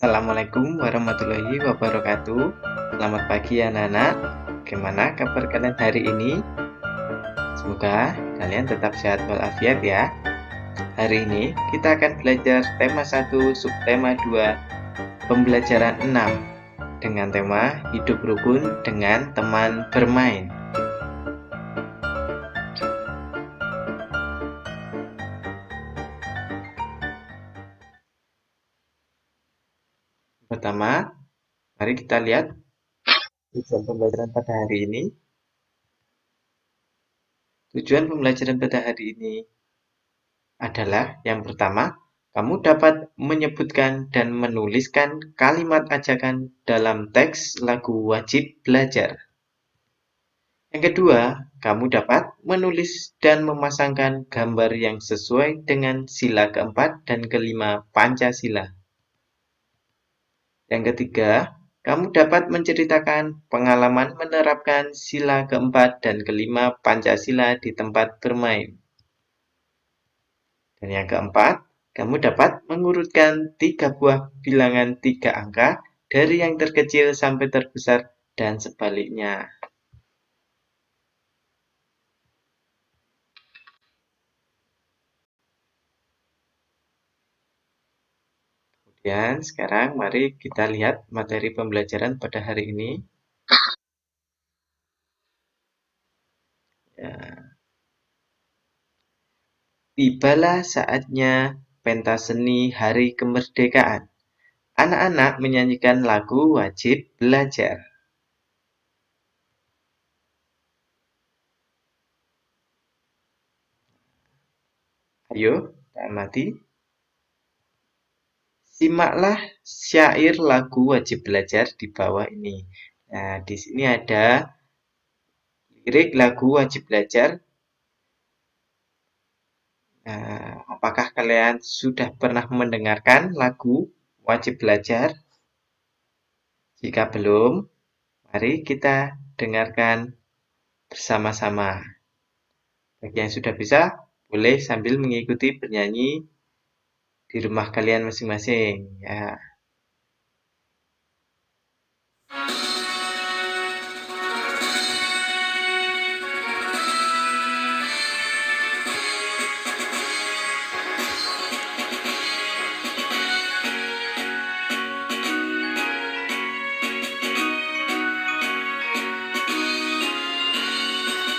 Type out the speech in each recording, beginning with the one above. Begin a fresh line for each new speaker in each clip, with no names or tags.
Assalamualaikum warahmatullahi wabarakatuh. Selamat pagi anak-anak. Bagaimana kabar kalian hari ini? Semoga kalian tetap sehat walafiat ya. Hari ini kita akan belajar tema 1, subtema 2, pembelajaran 6 dengan tema hidup rukun dengan teman bermain. Pertama, mari kita lihat tujuan pembelajaran pada hari ini. Tujuan pembelajaran pada hari ini adalah yang pertama, kamu dapat menyebutkan dan menuliskan kalimat ajakan dalam teks lagu wajib belajar. Yang kedua, kamu dapat menulis dan memasangkan gambar yang sesuai dengan sila keempat dan kelima Pancasila. Yang ketiga, kamu dapat menceritakan pengalaman menerapkan sila keempat dan kelima Pancasila di tempat bermain. Dan yang keempat, kamu dapat mengurutkan 3 buah bilangan 3 angka dari yang terkecil sampai terbesar dan sebaliknya. Kemudian sekarang mari kita lihat materi pembelajaran pada hari ini. Ya. Tibalah saatnya pentas seni Hari Kemerdekaan. Anak-anak menyanyikan lagu wajib belajar. Ayo, kita amati. Simaklah syair lagu wajib belajar di bawah ini. Nah, di sini ada lirik lagu wajib belajar. Nah, apakah kalian sudah pernah mendengarkan lagu wajib belajar? Jika belum, mari kita dengarkan bersama-sama. Bagi yang sudah bisa, boleh sambil mengikuti bernyanyi di rumah kalian masing-masing. Ya.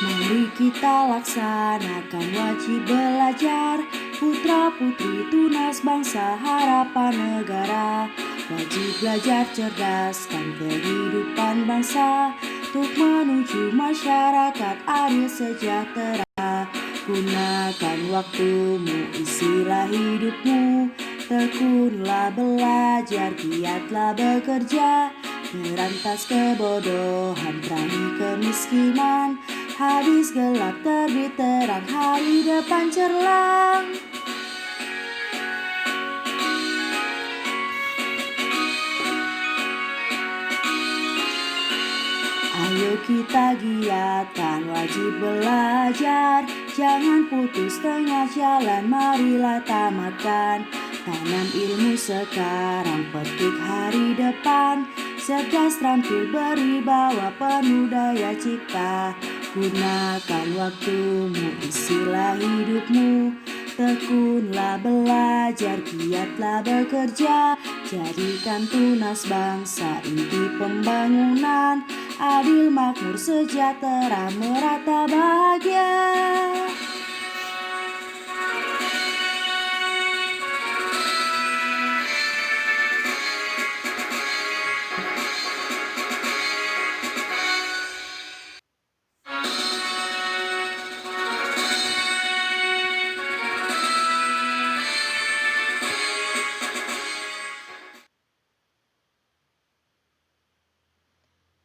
Mari kita laksanakan wajib belajar, putra-putri tunas bangsa harapan negara. Wajib belajar cerdaskan kehidupan bangsa, untuk menuju masyarakat adil sejahtera. Gunakan waktumu, isilah hidupmu, tekunlah belajar, giatlah bekerja. Berantas kebodohan, perangi kemiskinan, habis gelap terbit terang, hari depan cerlang. Ayo kita giatkan wajib belajar, jangan putus tengah jalan, marilah tamatkan. Tanam ilmu sekarang, petik hari depan, cerdas terampil berwibawa penuh daya cipta. Gunakan waktumu, isilah hidupmu, tekunlah belajar, giatlah bekerja. Jadikan tunas bangsa inti pembangunan, adil makmur sejahtera merata bahagia.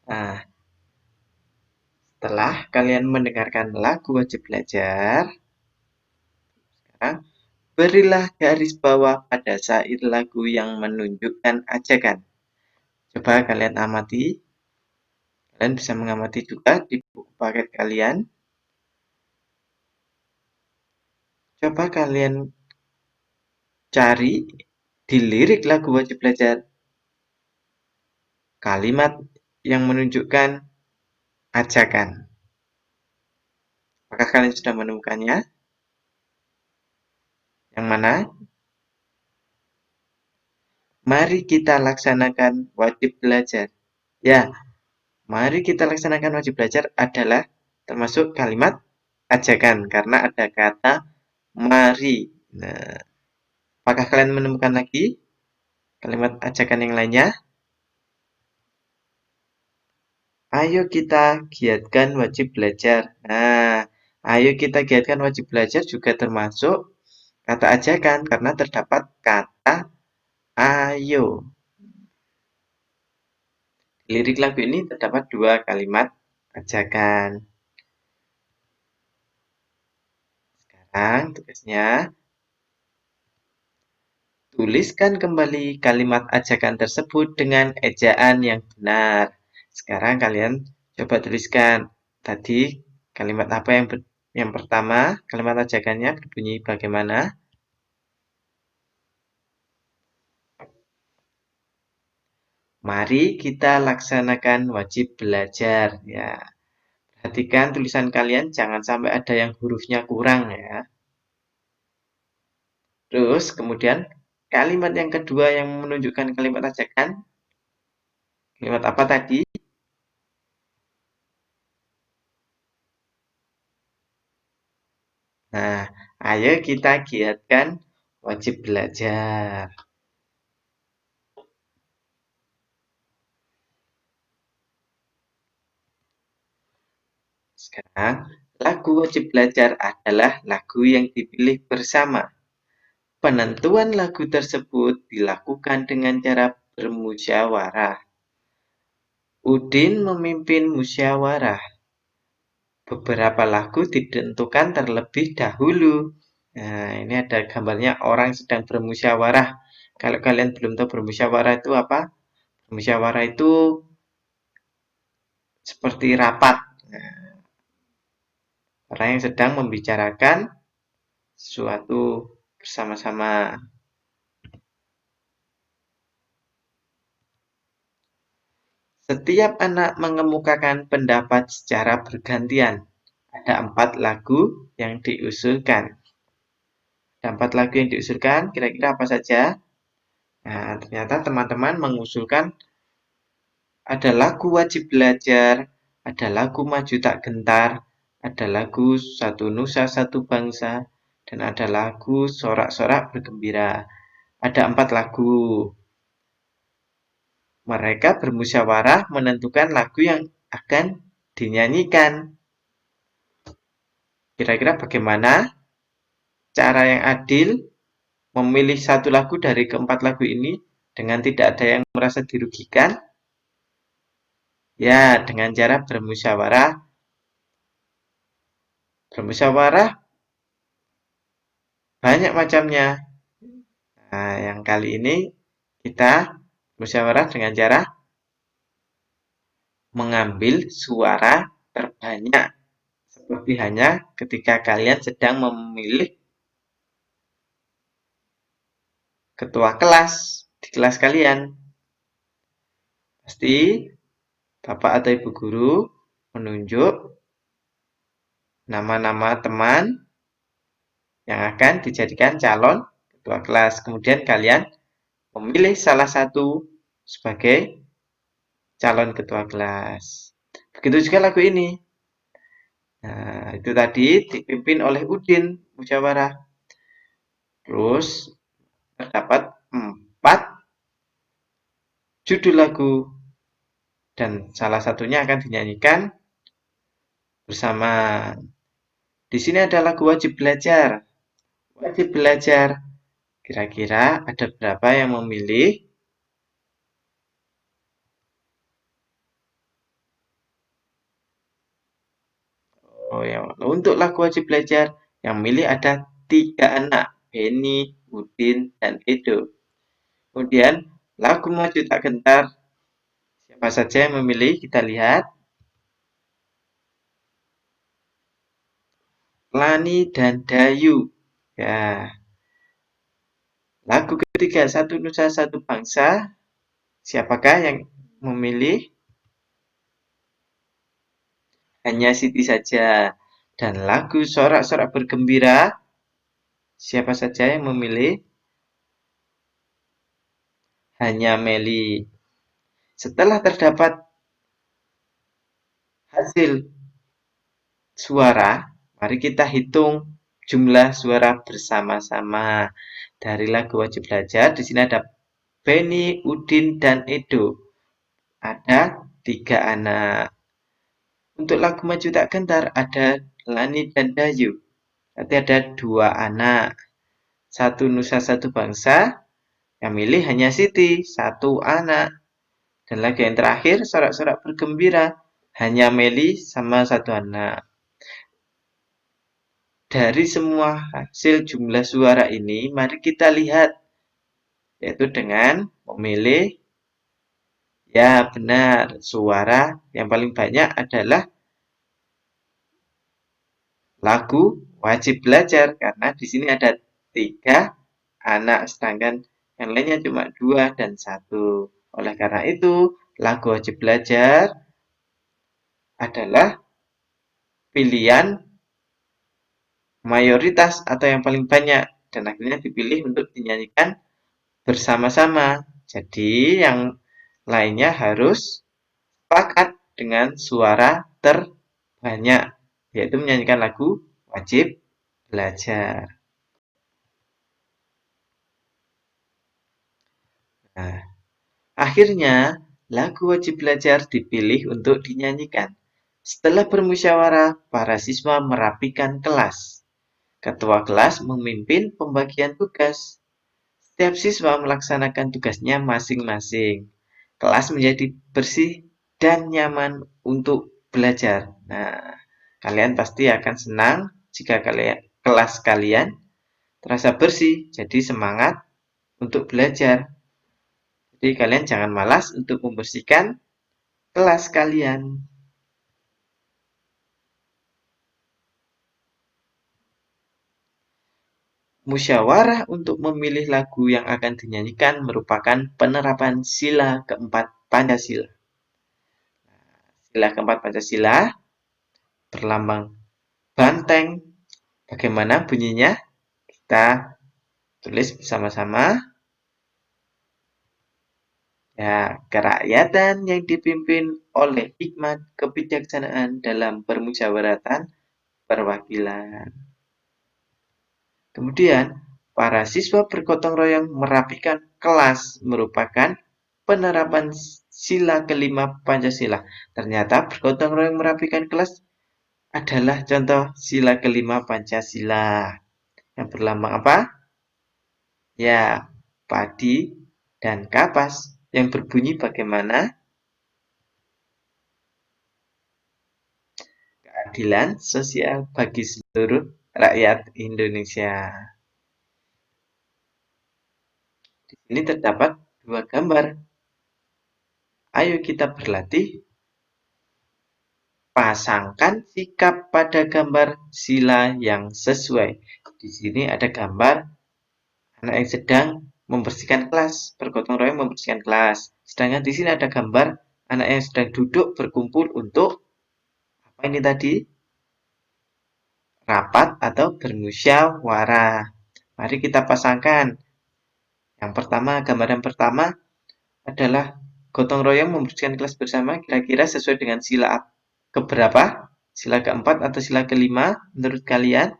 Nah, setelah kalian mendengarkan lagu wajib belajar, sekarang berilah garis bawah pada syair lagu yang menunjukkan ajakan. Coba kalian amati. Kalian bisa mengamati juga di buku paket kalian. Coba kalian cari di lirik lagu wajib belajar, kalimat yang menunjukkan ajakan. Apakah kalian sudah menemukannya? Yang mana? Mari kita laksanakan wajib belajar. Ya, mari kita laksanakan wajib belajar adalah termasuk kalimat ajakan karena ada kata mari. Nah, apakah kalian menemukan lagi kalimat ajakan yang lainnya? Ayo kita giatkan wajib belajar. Nah, ayo kita giatkan wajib belajar juga termasuk kata ajakan karena terdapat kata ayo. Di lirik lagu ini terdapat dua kalimat ajakan. Sekarang tugasnya tuliskan kembali kalimat ajakan tersebut dengan ejaan yang benar. Sekarang kalian coba tuliskan. Tadi kalimat apa yang pertama? Kalimat ajakannya berbunyi bagaimana? Mari kita laksanakan wajib belajar. Ya, perhatikan tulisan kalian jangan sampai ada yang hurufnya kurang ya. Terus kemudian kalimat yang kedua yang menunjukkan kalimat ajakan. Kalimat apa tadi? Nah, ayo kita giatkan wajib belajar. Sekarang, lagu wajib belajar adalah lagu yang dipilih bersama. Penentuan lagu tersebut dilakukan dengan cara bermusyawarah. Udin memimpin musyawarah. Beberapa lagu ditentukan terlebih dahulu. Nah, ini ada gambarnya orang sedang bermusyawarah. Kalau kalian belum tahu bermusyawarah itu apa? Bermusyawarah itu seperti rapat. Nah, orang yang sedang membicarakan sesuatu bersama-sama. Setiap anak mengemukakan pendapat secara bergantian. Ada 4 lagu yang diusulkan. Ada 4 lagu yang diusulkan, kira-kira apa saja? Nah, ternyata teman-teman mengusulkan ada lagu wajib belajar, ada lagu maju tak gentar, ada lagu satu nusa satu bangsa, dan ada lagu sorak-sorak bergembira. Ada 4 lagu. Mereka bermusyawarah menentukan lagu yang akan dinyanyikan. Kira-kira bagaimana cara yang adil memilih satu lagu dari keempat lagu ini dengan tidak ada yang merasa dirugikan? Ya, dengan cara bermusyawarah. Bermusyawarah banyak macamnya. Nah, yang kali ini kita musyawarah dengan cara mengambil suara terbanyak. Seperti hanya ketika kalian sedang memilih ketua kelas di kelas kalian. Pasti Bapak atau Ibu guru menunjuk nama-nama teman yang akan dijadikan calon ketua kelas. Kemudian kalian memilih salah satu sebagai calon ketua kelas. Begitu juga lagu ini. Nah, itu tadi dipimpin oleh Udin musyawarah. Terus terdapat 4 judul lagu dan salah satunya akan dinyanyikan bersama. Di sini ada lagu wajib belajar. Wajib belajar. Kira-kira ada berapa yang memilih? Oh ya, untuk lagu wajib belajar yang milih ada 3 anak, Benny, Udin, dan Edo. Kemudian lagu maju tak gentar, siapa saja yang memilih? Kita lihat. Lani dan Dayu. Ya. Lagu ketiga, Satu Nusa Satu Bangsa. Siapakah yang memilih hanya Siti saja. Dan lagu sorak-sorak bergembira, siapa saja yang memilih? Hanya Meli. Setelah terdapat hasil suara, mari kita hitung jumlah suara bersama-sama. Dari lagu Wajib Belajar, di sini ada Benny, Udin, dan Edo. Ada 3 anak. Untuk lagu Maju Tak Gentar, ada Lani dan Dayu. Berarti ada 2 anak. Satu Nusa Satu Bangsa, yang milih hanya Siti, 1 anak. Dan lagu yang terakhir, Sorak-Sorak Bergembira, hanya Meli sama 1 anak. Dari semua hasil jumlah suara ini, mari kita lihat, yaitu dengan memilih, ya benar, suara yang paling banyak adalah lagu Wajib Belajar, karena di sini ada 3 anak, sedangkan yang lainnya cuma 2 dan 1. Oleh karena itu, lagu Wajib Belajar adalah pilihan mayoritas atau yang paling banyak, dan akhirnya dipilih untuk dinyanyikan bersama-sama. Jadi yang lainnya harus sepakat dengan suara terbanyak, yaitu menyanyikan lagu Wajib Belajar. Nah, akhirnya lagu Wajib Belajar dipilih untuk dinyanyikan. Setelah bermusyawarah, para siswa merapikan kelas. Ketua kelas memimpin pembagian tugas. Setiap siswa melaksanakan tugasnya masing-masing. Kelas menjadi bersih dan nyaman untuk belajar. Nah, kalian pasti akan senang jika kelas kalian terasa bersih, jadi semangat untuk belajar. Jadi kalian jangan malas untuk membersihkan kelas kalian. Musyawarah untuk memilih lagu yang akan dinyanyikan merupakan penerapan sila keempat Pancasila. Sila keempat Pancasila berlambang banteng. Bagaimana bunyinya? Kita tulis bersama-sama. Ya, kerakyatan yang dipimpin oleh hikmat kebijaksanaan dalam permusyawaratan perwakilan. Kemudian, para siswa bergotong royong merapikan kelas merupakan penerapan sila kelima Pancasila. Ternyata bergotong royong merapikan kelas adalah contoh sila kelima Pancasila. Yang berlambang apa? Ya, padi dan kapas. Yang berbunyi bagaimana? Keadilan sosial bagi seluruh rakyat Indonesia. Di sini terdapat 2 gambar. Ayo kita berlatih. Pasangkan sikap pada gambar sila yang sesuai. Di sini ada gambar anak yang sedang membersihkan kelas, bergotong royong membersihkan kelas. Sedangkan di sini ada gambar anak yang sedang duduk berkumpul untuk apa ini tadi? Rapat atau bermusyawarah. Mari kita pasangkan. Yang pertama, gambar yang pertama adalah gotong royong membersihkan kelas bersama, kira-kira sesuai dengan sila keberapa? Sila keempat atau sila kelima menurut kalian?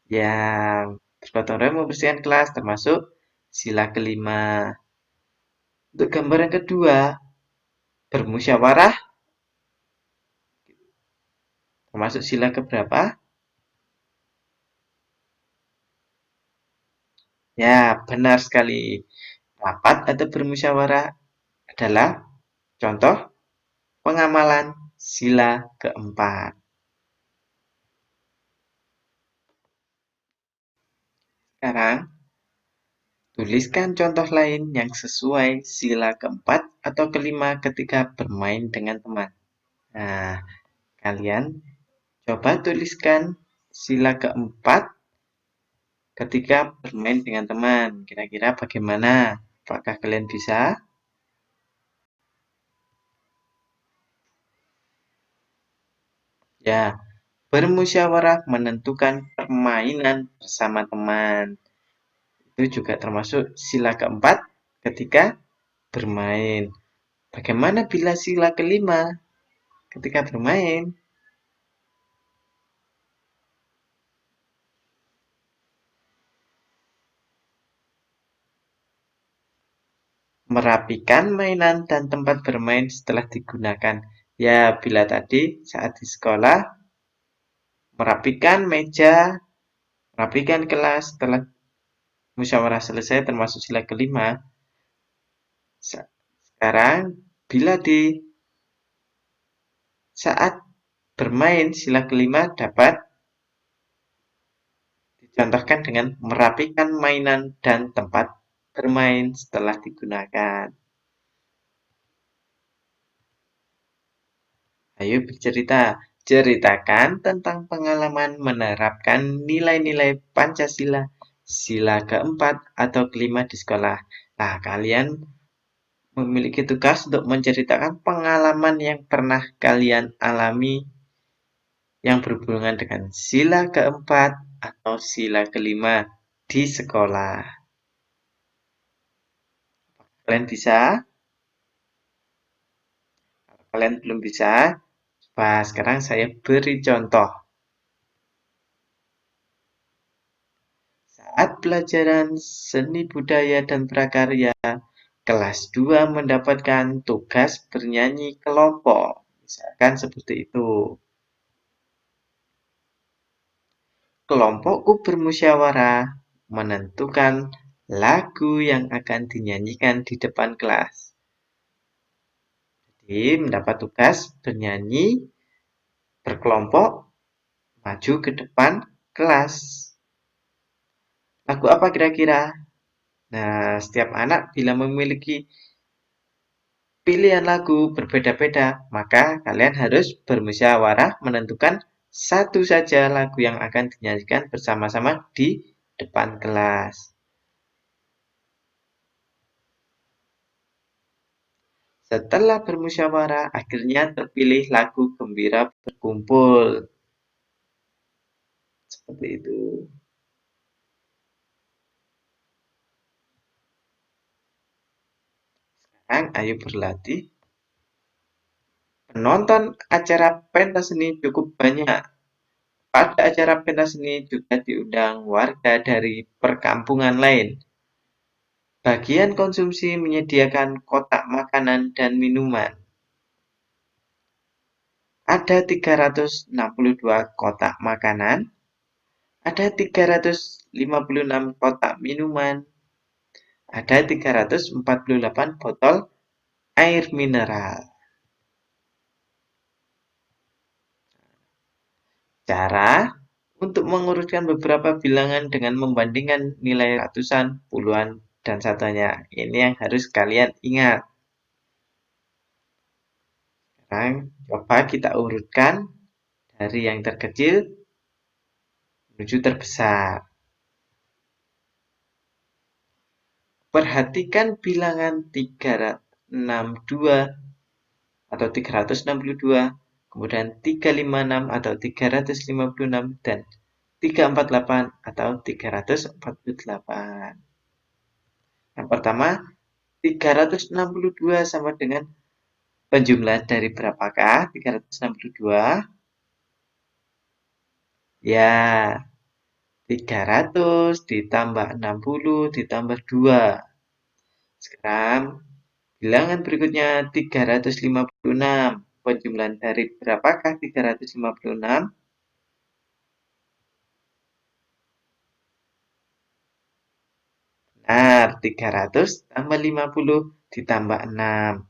Yang bergotong royong membersihkan kelas termasuk sila kelima. Untuk gambar yang kedua, bermusyawarah termasuk sila keberapa? Ya, benar sekali. Rapat atau bermusyawarah adalah contoh pengamalan sila keempat. Sekarang, tuliskan contoh lain yang sesuai sila keempat atau kelima ketika bermain dengan teman. Nah, kalian coba tuliskan sila keempat ketika bermain dengan teman. Kira-kira bagaimana? Apakah kalian bisa? Ya, bermusyawarah menentukan permainan bersama teman. Itu juga termasuk sila keempat ketika bermain. Bagaimana bila sila kelima ketika bermain? Merapikan mainan dan tempat bermain setelah digunakan. Ya, bila tadi saat di sekolah, merapikan meja, merapikan kelas setelah musyawarah selesai termasuk sila kelima. Sekarang, bila di saat bermain sila kelima dapat dicontohkan dengan merapikan mainan dan tempat bermain setelah digunakan. Ayo bercerita. Ceritakan tentang pengalaman menerapkan nilai-nilai Pancasila, sila keempat atau kelima di sekolah. Nah, kalian memiliki tugas untuk menceritakan pengalaman yang pernah kalian alami yang berhubungan dengan sila keempat atau sila kelima di sekolah. Kalian bisa? Kalau kalian belum bisa, sekarang saya beri contoh. Saat pelajaran seni budaya dan prakarya, kelas 2 mendapatkan tugas bernyanyi kelompok. Misalkan seperti itu. Kelompokku bermusyawarah menentukan lagu yang akan dinyanyikan di depan kelas. Jadi mendapat tugas bernyanyi berkelompok maju ke depan kelas. Lagu apa kira-kira? Nah, setiap anak bila memiliki pilihan lagu berbeda-beda, maka kalian harus bermusyawarah menentukan satu saja lagu yang akan dinyanyikan bersama-sama di depan kelas. Setelah bermusyawarah, akhirnya terpilih lagu Gembira Berkumpul. Seperti itu. Sekarang ayo berlatih. Penonton acara pentas seni cukup banyak. Pada acara pentas seni juga diundang warga dari perkampungan lain. Bagian konsumsi menyediakan kotak makanan dan minuman. Ada 362 kotak makanan, ada 356 kotak minuman, ada 348 botol air mineral. Cara untuk mengurutkan beberapa bilangan dengan membandingkan nilai ratusan, puluhan, dan satuannya. Ini yang harus kalian ingat. Sekarang coba kita urutkan dari yang terkecil menuju terbesar. Perhatikan bilangan 362 atau 362, kemudian 356 atau 356, dan 348 atau 348. Yang pertama, 362 sama dengan penjumlahan dari berapakah? 362. Ya, 300 ditambah 60 ditambah 2. Sekarang, bilangan berikutnya 356. Penjumlahan dari berapakah 356? Benar, 300 tambah 50 ditambah 6.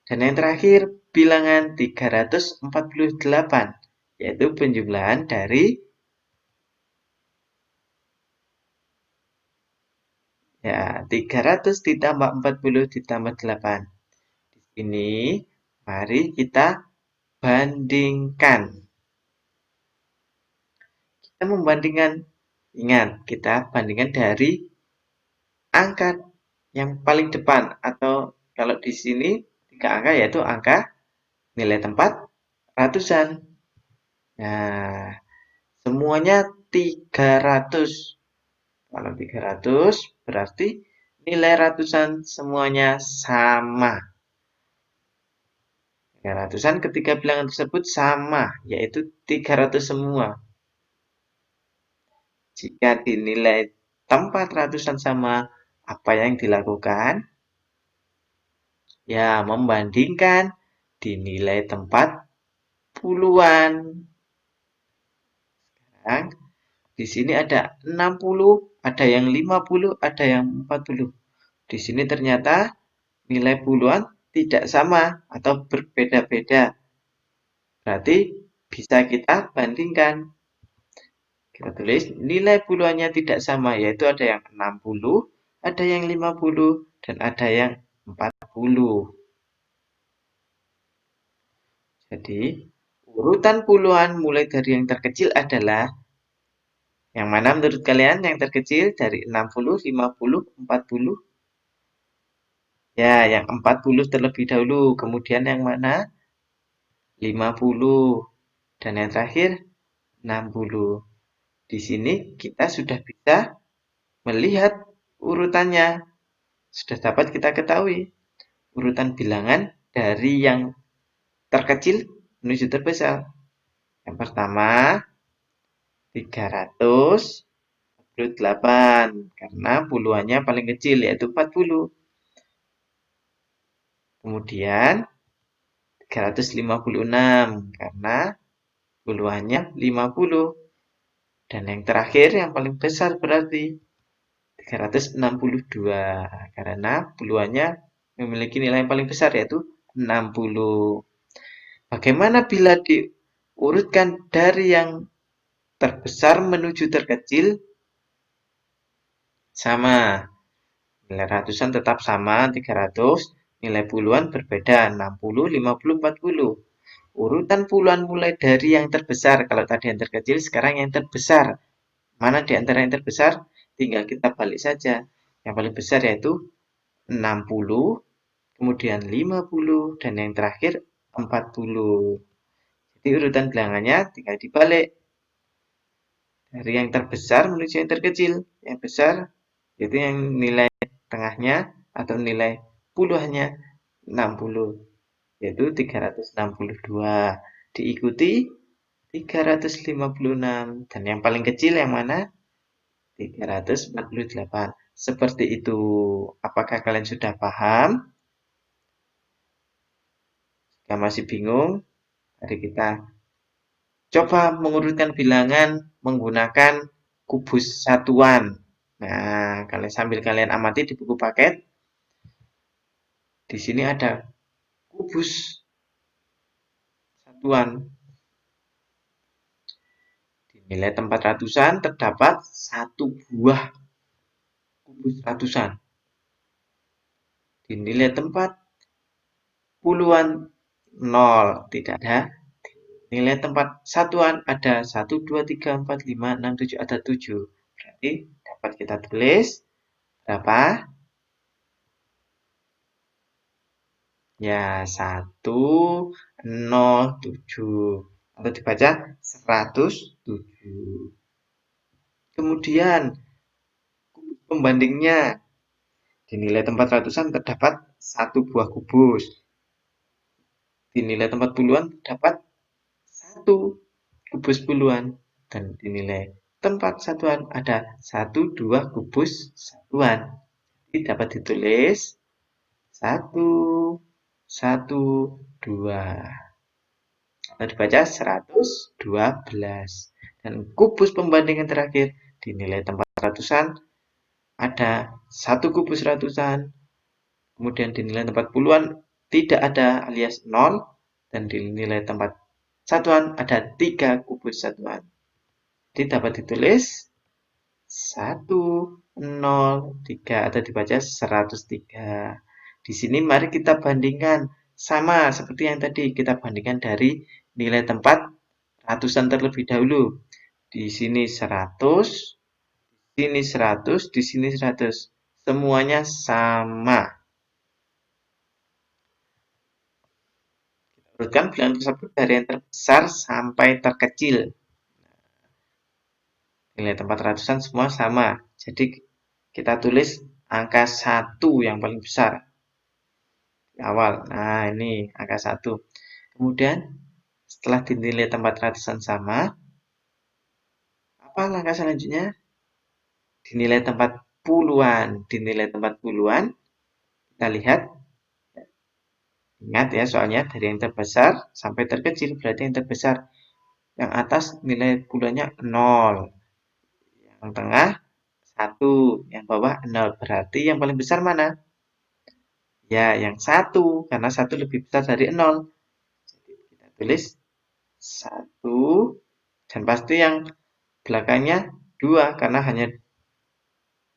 Dan yang terakhir, bilangan 348, yaitu penjumlahan dari 300 ditambah 40 ditambah 8. Di sini, mari kita bandingkan. Kita membandingkan Ingat, kita bandingkan dari angka yang paling depan atau kalau di sini 3 angka yaitu angka nilai tempat ratusan. Nah, semuanya 300. Kalau 300 berarti nilai ratusan semuanya sama. Ratusan ketiga bilangan tersebut sama, yaitu 300 semua. Jika dinilai tempat ratusan sama, apa yang dilakukan? Ya, membandingkan dinilai tempat puluhan. Sekarang, di sini ada 60, ada yang 50, ada yang 40. Di sini ternyata nilai puluhan tidak sama atau berbeda-beda. Berarti bisa kita bandingkan. Kita tulis nilai puluhannya tidak sama, yaitu ada yang 60, ada yang 50, dan ada yang 40. Jadi, urutan puluhan mulai dari yang terkecil adalah yang mana menurut kalian yang terkecil dari 60, 50, 40? Ya, yang 40 terlebih dahulu. Kemudian yang mana? 50. Dan yang terakhir 60. Di sini kita sudah bisa melihat urutannya. Sudah dapat kita ketahui urutan bilangan dari yang terkecil menuju terbesar. Yang pertama 348 karena puluhannya paling kecil yaitu 40. Kemudian 356 karena puluhannya 50. Dan yang terakhir yang paling besar berarti 362 karena puluhannya memiliki nilai yang paling besar yaitu 60. Bagaimana bila diurutkan dari yang terbesar menuju terkecil? Sama. Nilai ratusan tetap sama 300, nilai puluhan berbeda 60, 50, 40. Urutan puluhan mulai dari yang terbesar. Kalau tadi yang terkecil, sekarang yang terbesar. Mana di antara yang terbesar? Tinggal kita balik saja. Yang paling besar yaitu 60, kemudian 50, dan yang terakhir 40. Jadi urutan bilangannya tinggal dibalik. Dari yang terbesar menuju yang terkecil. Yang besar itu yang nilai tengahnya atau nilai puluhannya 60, yaitu 362. Diikuti 356. Dan yang paling kecil yang mana? 348. Seperti itu. Apakah kalian sudah paham? Jika masih bingung, mari kita coba mengurutkan bilangan menggunakan kubus satuan. Nah, sambil kalian amati di buku paket, di sini ada kubus satuan. Di nilai tempat ratusan terdapat satu buah kubus ratusan. Di nilai tempat puluhan 0, tidak ada. Nilai tempat satuan ada 1, 2, 3, 4, 5, 6, 7, ada 7. Berarti dapat kita tulis berapa? Ya, 107. Atau dibaca 107. Kemudian, pembandingnya. Di nilai tempat ratusan terdapat satu buah kubus. Di nilai tempat puluhan terdapat satu kubus puluhan. Dan di nilai tempat satuan ada 1, 2 kubus satuan. Jadi dapat ditulis 1, 1, 2. Atau dibaca 112. Dan kubus pembandingan terakhir di nilai tempat ratusan ada satu kubus ratusan. Kemudian di nilai tempat puluhan tidak ada alias 0. Dan di nilai tempat satuan ada 3 kubus satuan. Jadi dapat ditulis 103 atau dibaca 103. Di sini mari kita bandingkan sama seperti yang tadi kita bandingkan dari nilai tempat ratusan terlebih dahulu. Di sini 100, Sini 100, di sini 100. Semuanya sama. Urutkan bilangan tersebut dari yang terbesar sampai terkecil. Nilai tempat ratusan semua sama. Jadi kita tulis angka 1 yang paling besar di awal. Nah, ini angka 1. Kemudian setelah dinilai tempat ratusan sama, apa langkah selanjutnya? Dinilai tempat puluhan. Dinilai tempat puluhan, kita lihat. Ingat ya, soalnya dari yang terbesar sampai terkecil, berarti yang terbesar. Yang atas nilai puluhannya 0. Yang tengah 1. Yang bawah 0. Berarti yang paling besar mana? Ya, yang 1. Karena 1 lebih besar dari 0. Jadi kita tulis 1. Dan pasti yang belakangnya 2. Karena hanya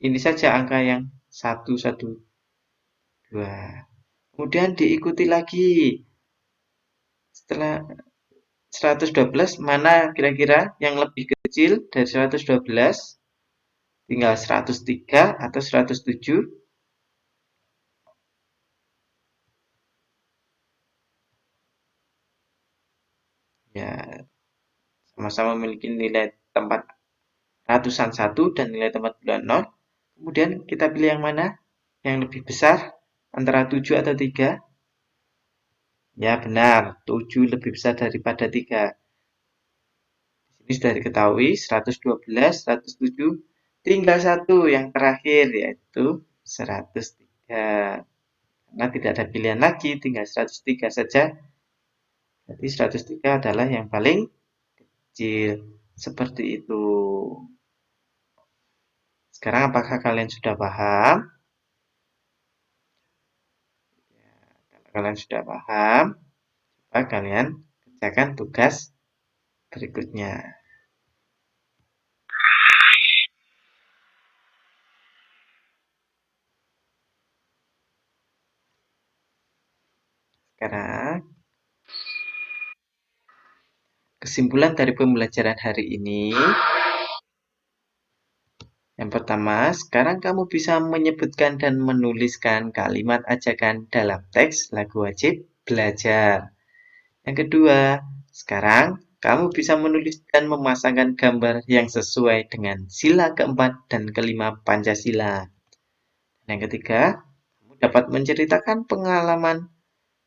ini saja angka yang 1, 1, 2. Kemudian diikuti lagi. Setelah 112, mana kira-kira yang lebih kecil dari 112? Tinggal 103 atau 107? Ya, sama-sama memiliki nilai tempat ratusan 1 dan nilai tempat bulan 0. Kemudian kita pilih yang mana? Yang lebih besar antara 7 atau 3? Ya, benar. 7 lebih besar daripada 3. Ini sudah diketahui 112, 107, tinggal 1 yang terakhir yaitu 103. Karena tidak ada pilihan lagi, tinggal 103 saja. Jadi 103 adalah yang paling kecil. Seperti itu. Sekarang apakah kalian sudah paham? Ya, kalau kalian sudah paham, coba kalian kerjakan tugas berikutnya. Sekarang, kesimpulan dari pembelajaran hari ini. Yang pertama, sekarang kamu bisa menyebutkan dan menuliskan kalimat ajakan dalam teks lagu wajib belajar. Yang kedua, sekarang kamu bisa menulis dan memasangkan gambar yang sesuai dengan sila keempat dan kelima Pancasila. Yang ketiga, kamu dapat menceritakan pengalaman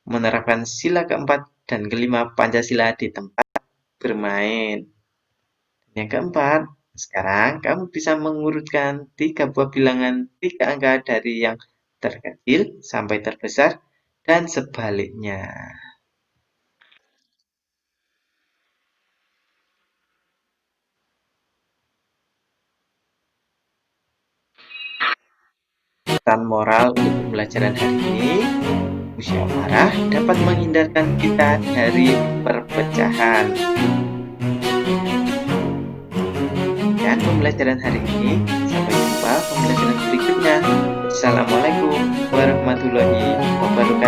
menerapkan sila keempat dan kelima Pancasila di tempat bermain. Yang keempat, sekarang kamu bisa mengurutkan 3 buah bilangan 3 angka dari yang terkecil sampai terbesar dan sebaliknya. Pesan moral untuk pembelajaran hari ini, musyawarah dapat menghindarkan kita dari perpecahan. Dan pembelajaran hari ini, sampai jumpa pembelajaran berikutnya. Assalamualaikum warahmatullahi wabarakatuh.